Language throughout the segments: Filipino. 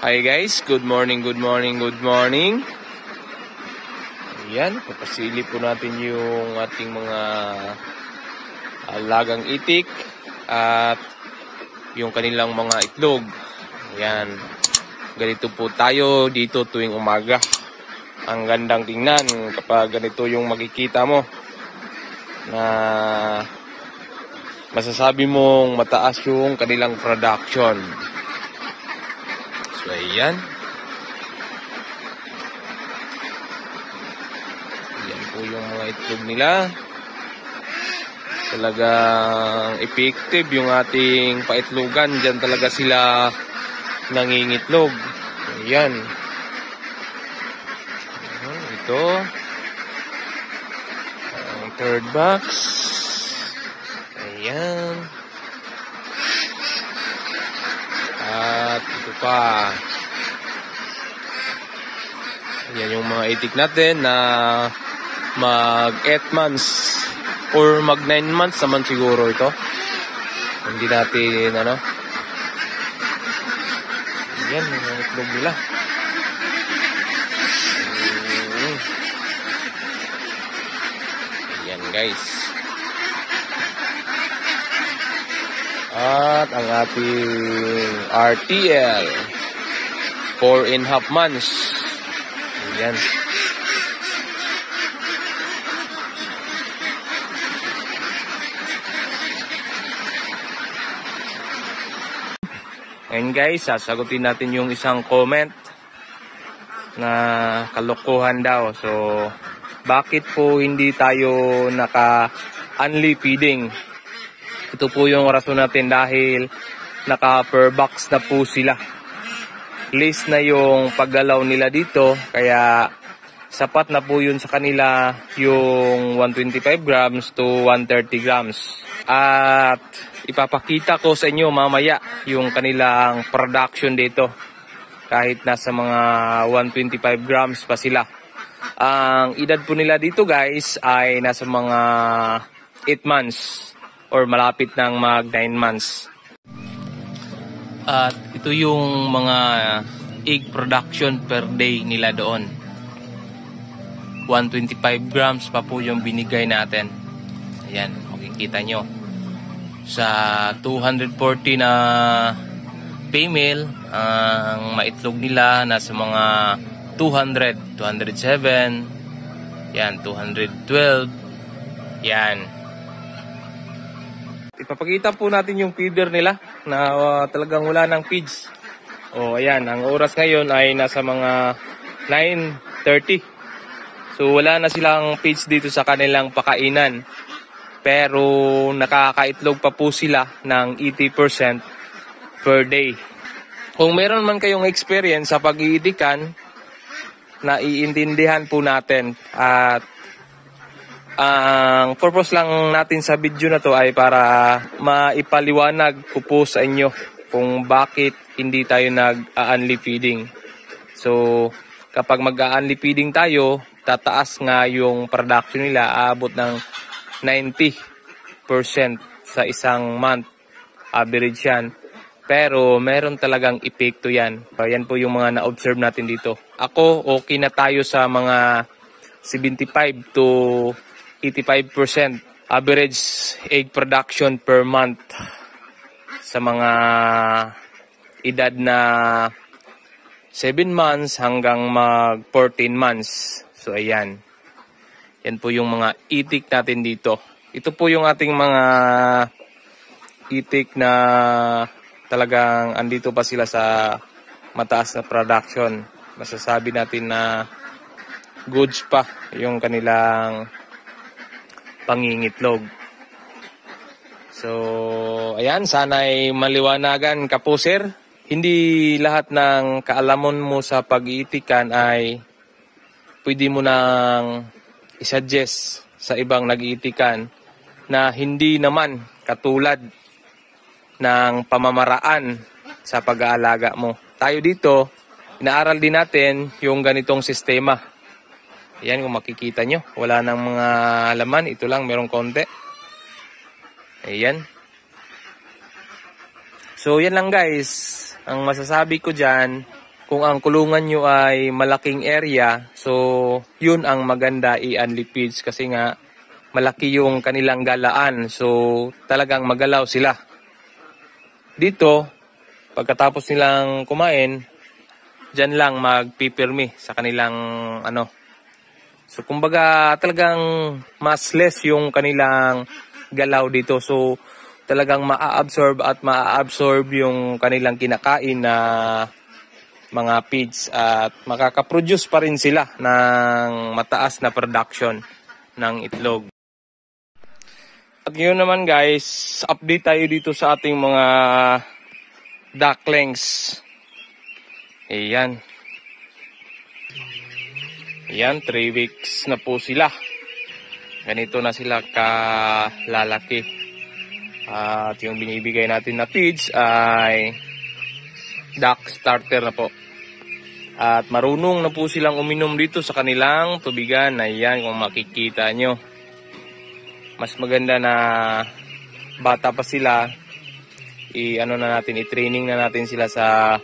Hi guys, good morning, good morning, good morning. Ayan, papasili po natin yung ating mga alagang itik at yung kanilang mga itlog. Ayan, ganito po tayo dito tuwing umaga. Ang gandang tingnan kapag ganito yung makikita mo na masasabi mong mataas yung kanilang production. So, ayan. Ayan po yung mga itlog nila. Talagang effective yung ating paitlogan. Diyan talaga sila nangingitlog. Ayan. Ito. Ang third box. Ayan. At ito pa. Ayan yung mga itik natin na mag 8 months or mag 9 months naman siguro ito. Hindi natin ayan mga itlog nila. Ayan guys. At ang ating RTL 4.5 months. Ayan. Ayan guys, sasagutin natin yung isang comment na kalokohan daw. So, bakit po hindi tayo naka-only feeding? Ito po yung rason natin dahil naka-per box na po sila. List na yung paggalaw nila dito, kaya sapat na po yun sa kanila yung 125 grams to 130 grams. At ipapakita ko sa inyo mamaya yung kanilang production dito. Kahit nasa mga 125 grams pa sila. Ang edad po nila dito guys ay nasa mga 8 months or malapit ng mag 9 months. At ito yung mga egg production per day nila doon. 125 grams pa po yung binigay natin. Ayan, makikita nyo. Sa 240 na female, ang maitlog nila nasa mga 200, 207, yan, 212, yan. Ipapakita po natin yung feeder nila na talagang wala ng feeds. O, ayan, ang oras ngayon ay nasa mga 9:30. So, wala na silang feeds dito sa kanilang pakainan. Pero nakakaitlog pa po sila ng 80% per day. Kung meron man kayong experience sa pag-iitikan, naiintindihan po natin. At ang purpose lang natin sa video na to ay para maipaliwanag ko po sa inyo kung bakit hindi tayo nag-only feeding. So, kapag mag-only feeding tayo, tataas nga yung production nila, aabot ng 90% sa isang month. Average yan. Pero meron talagang epekto yan. Yan po yung mga na-observe natin dito. Ako, okay na tayo sa mga 75 to 85% average egg production per month sa mga edad na 7 months hanggang mag 14 months. So, ayan. Yan po yung mga itik natin dito. Ito po yung ating mga itik na talagang andito pa sila sa mataas na production. Masasabi natin na goods pa yung kanilang pangingitlog. So, ayan, sana'y maliwanagan ka po, sir. Hindi lahat ng kaalaman mo sa pag-iitikan ay pwede mo nang isuggest sa ibang nag-iitikan na hindi naman katulad ng pamamaraan sa pag-aalaga mo. Tayo dito, inaaral din natin yung ganitong sistema. Ayan, kung makikita nyo, wala nang mga laman. Ito lang, merong konti. Ayan. So, yan lang guys. Ang masasabi ko dyan, kung ang kulungan nyo ay malaking area, so yun ang maganda i-unlead feeds kasi nga malaki yung kanilang galaan. So talagang magalaw sila. Dito, pagkatapos nilang kumain, dyan lang magpipirmi sa kanilang ano. So kumbaga talagang mas less yung kanilang galaw dito. So talagang maa-absorb at maa-absorb yung kanilang kinakain na mga feeds at makakaproduce pa rin sila ng mataas na production ng itlog. At ngayon naman guys, update tayo dito sa ating mga ducklings. Ayan. Ayan, 3 weeks na po sila. Ganito na sila kalalaki. At yung binibigay natin na feeds ay duck starter na po. At marunong na po silang uminom dito sa kanilang tubigan. Ayan, kung makikita nyo. Mas maganda na bata pa sila. I-training na natin sila sa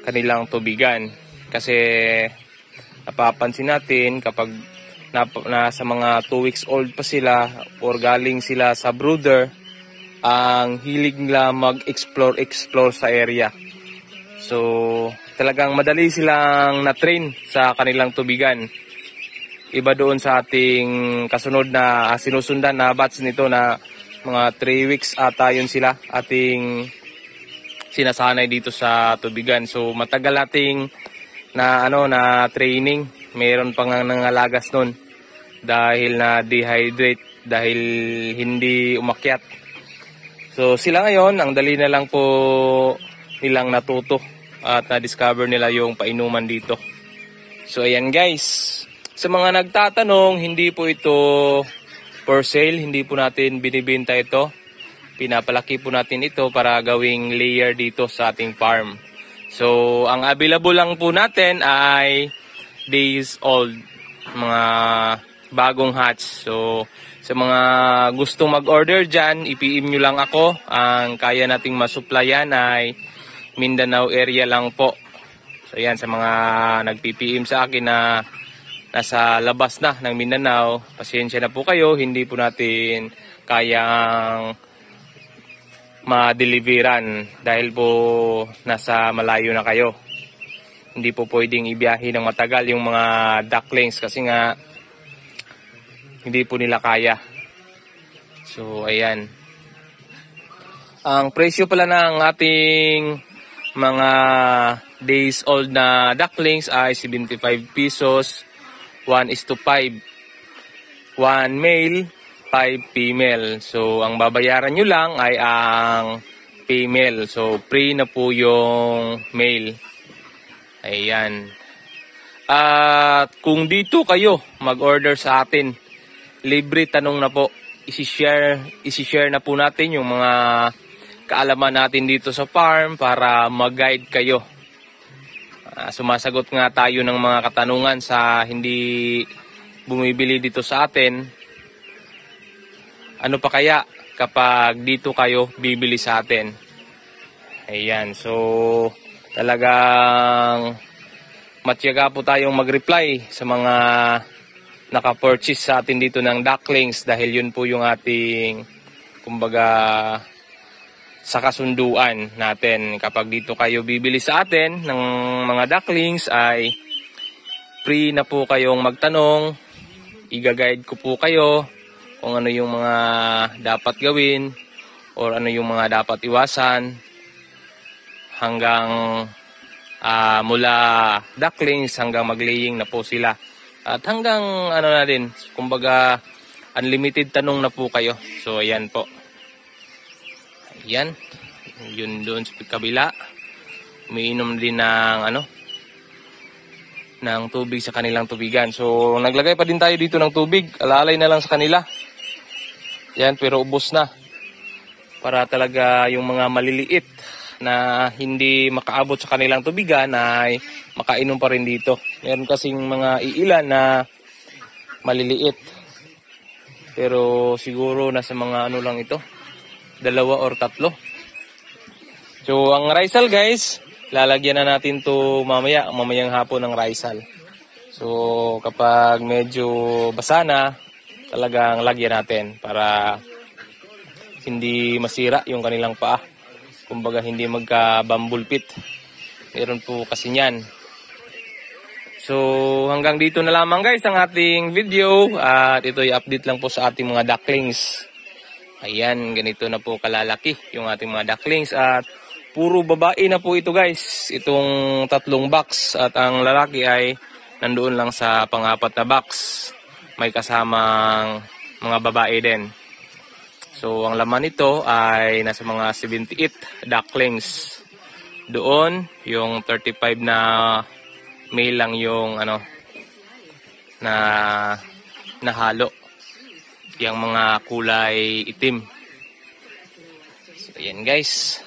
kanilang tubigan. Kasi napapansin natin kapag nasa mga 2 weeks old pa sila or galing sila sa brooder, ang hilig nila mag-explore sa area. So, talagang madali silang na-train sa kanilang tubigan. Iba doon sa ating kasunod na sinusundan na batch nito na mga 3 weeks ata yun sila ating sinasanay dito sa tubigan. So, matagal nating na training. Meron pa nga nangalagas noon dahil na dehydrate, dahil hindi umakyat. So, sila ngayon, ang dali na lang po nilang natuto at na-discover nila yung painuman dito. So ayan guys, sa mga nagtatanong, hindi po ito for sale, hindi po natin binibenta ito. Pinapalaki po natin ito para gawing layer dito sa ating farm. So ang available lang po natin ay days old, mga bagong hatch. So sa mga gustong mag-order dyan, i-PM nyo lang ako. Ang kaya nating masupplyan ay Mindanao area lang po. So yan, sa mga nag-PPM sa akin na nasa labas na ng Mindanao, pasensya na po kayo, hindi po natin kayang ma-deliveran dahil po nasa malayo na kayo. Hindi po pwedeng ibiyahe ng matagal yung mga ducklings kasi nga hindi po nila kaya. So ayan. Ang presyo pala ng ating mga days old na ducklings ay 75 pesos, 1:5. 1 male, 5 female. So, ang babayaran nyo lang ay ang female. So, free na po yung male. Ayan. At kung dito kayo mag-order sa atin, libre tanong na po. Isi-share na po natin yung mga kaalaman natin dito sa farm para mag-guide kayo. Sumasagot nga tayo ng mga katanungan sa hindi bumibili dito sa atin. Ano pa kaya kapag dito kayo bibili sa atin? Ayan, so talagang matyaga po tayong mag-reply sa mga naka-purchase sa atin dito ng ducklings dahil yun po yung ating kumbaga sa kasunduan natin. Kapag dito kayo bibili sa atin ng mga ducklings ay free na po kayong magtanong. Iga-guide ko po kayo kung ano yung mga dapat gawin or ano yung mga dapat iwasan hanggang mula ducklings hanggang mag-laying na po sila. At hanggang na din, kumbaga unlimited tanong na po kayo. So ayan po. Yan, yun doon sa kabila. Umiinom din ng ng tubig sa kanilang tubigan. So naglagay pa din tayo dito ng tubig. Alalay na lang sa kanila. Yan, pero ubos na. Para talaga yung mga maliliit na hindi makaabot sa kanilang tubigan ay makainom pa rin dito. Meron kasing mga iilan na maliliit. Pero siguro nasa mga lang ito. 2 or 3. So, ang Rizal guys, lalagyan na natin to mamayang hapon ng Rysal. So kapag medyo basa na, talagang lagyan natin para hindi masira yung kanilang paa. Kumbaga hindi magka-bambulpit. Meron po kasi niyan. So hanggang dito na lamang guys ang ating video. At ito ay update lang po sa ating mga ducklings. Ayan, ganito na po kalalaki yung ating mga ducklings. At puro babae na po ito guys. Itong 3 box. At ang lalaki ay nandoon lang sa pang-4 na box. May kasamang mga babae din. So ang laman nito ay nasa mga 78 ducklings. Doon yung 35 na male lang yung na nahalo. Yung mga kulay itim. So ayan guys.